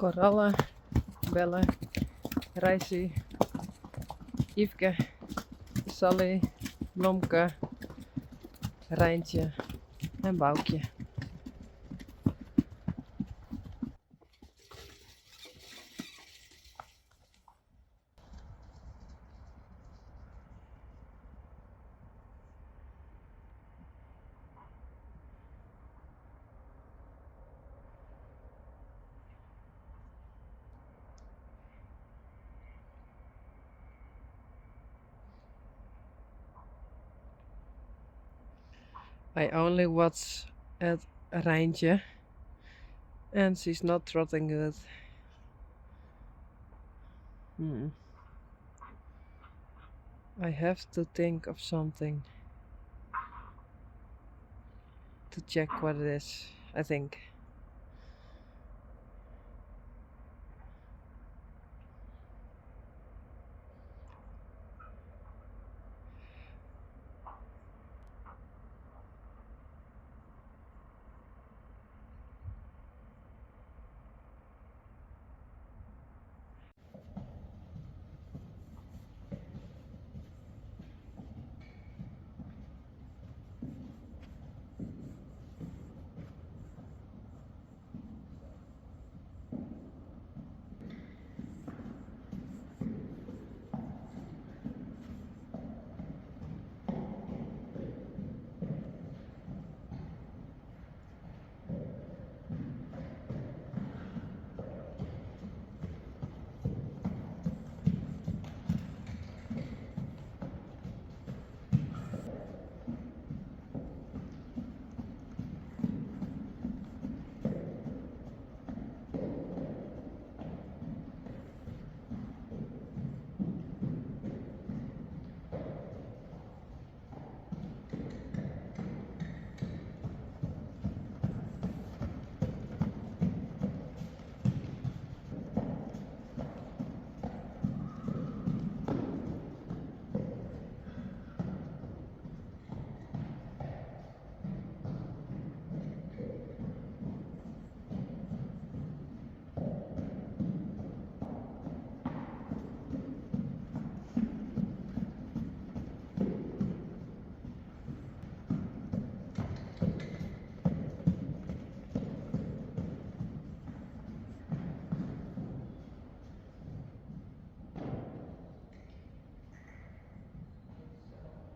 Coralla, Belle, Reissie, Yveske, Sally, Blomke, Rijntje en Boukje. I only watch at Rijntje and she's not trotting good. I have to think of something to check what it is, I think.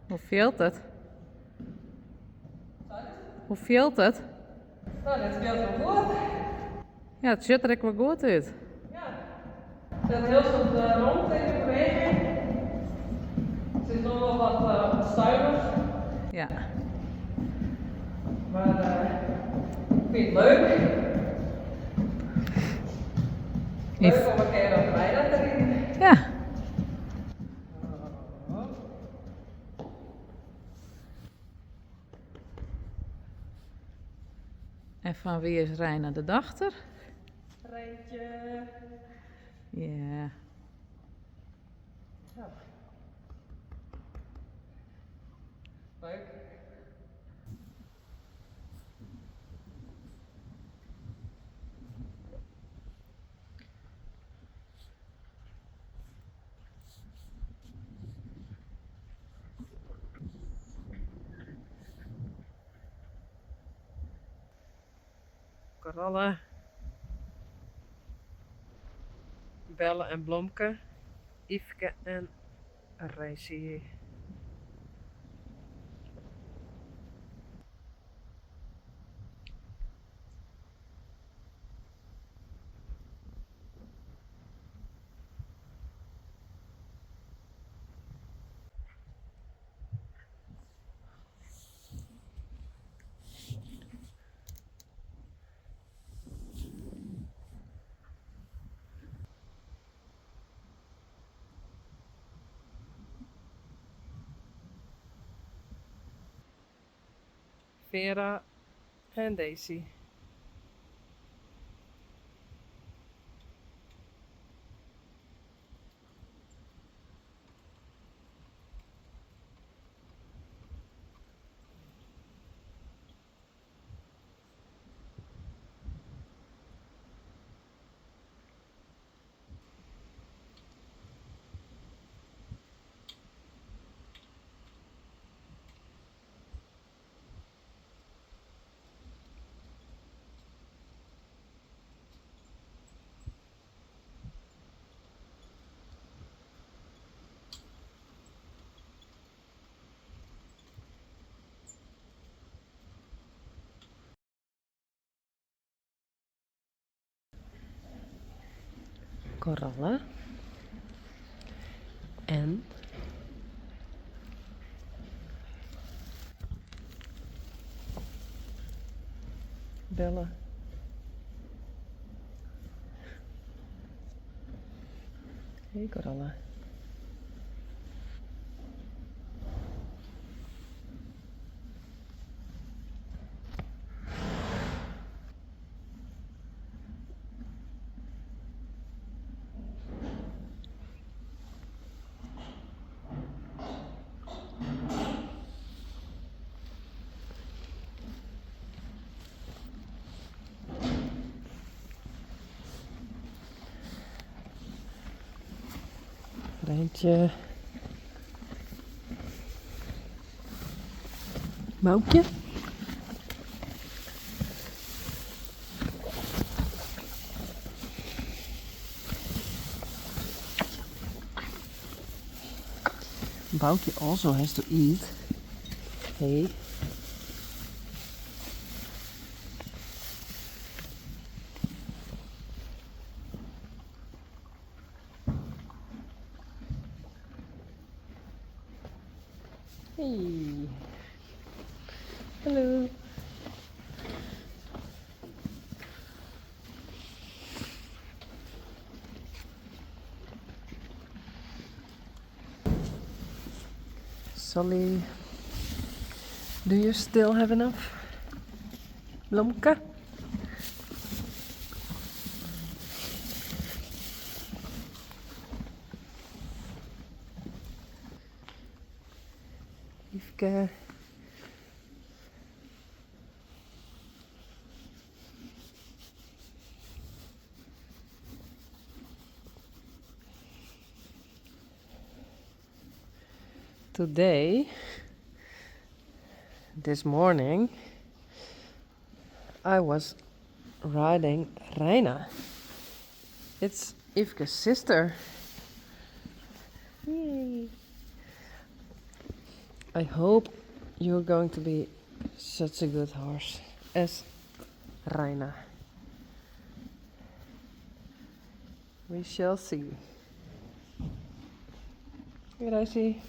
Hoe veelt het? Hoe veelt het? Nou, dit speelt wel goed. Ja, het ziet er ook wel goed uit. Ja. Het zit heel goed rond in de beweging. Er zit nog wel wat stuivers. Ja. Maar ik vind het leuk. Leuk om een keer op rijden te rijden. Ja. En van wie is Reina de dochter? Rijntje. Ja. Ja. Leuk. Coralla, Belle en Blomke, Yveske en Reissie. Vera en Daisy. korallen en bellen. Hey korallen. Rijntje. Moukje. Boukje also has to eat. Hey. Hey. Hello. Solly, do you still have enough? Blomke? Yveske. Today, this morning, I was riding Reina. It's Yvke's sister. Yay. I hope you're going to be such a good horse as Reina. We shall see. Here I see.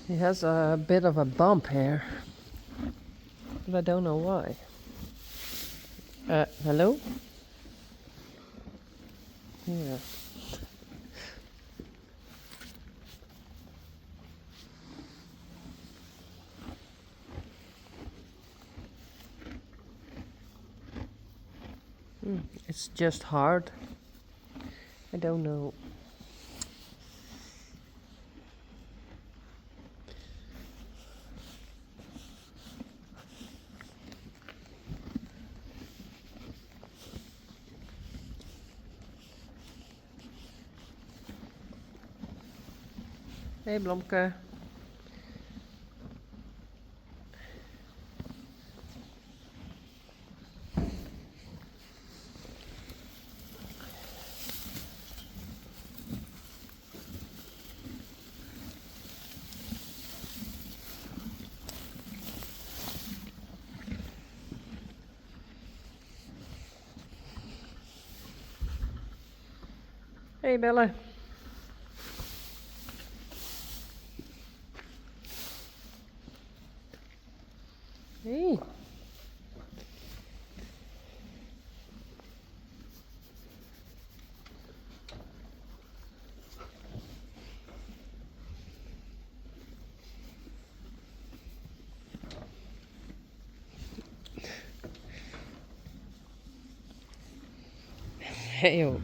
He has a bit of a bump here, but I don't know why. Hello? Yeah. It's just hard. I don't know. Hey Blomke. Hey Bella. Hey. Hey yo.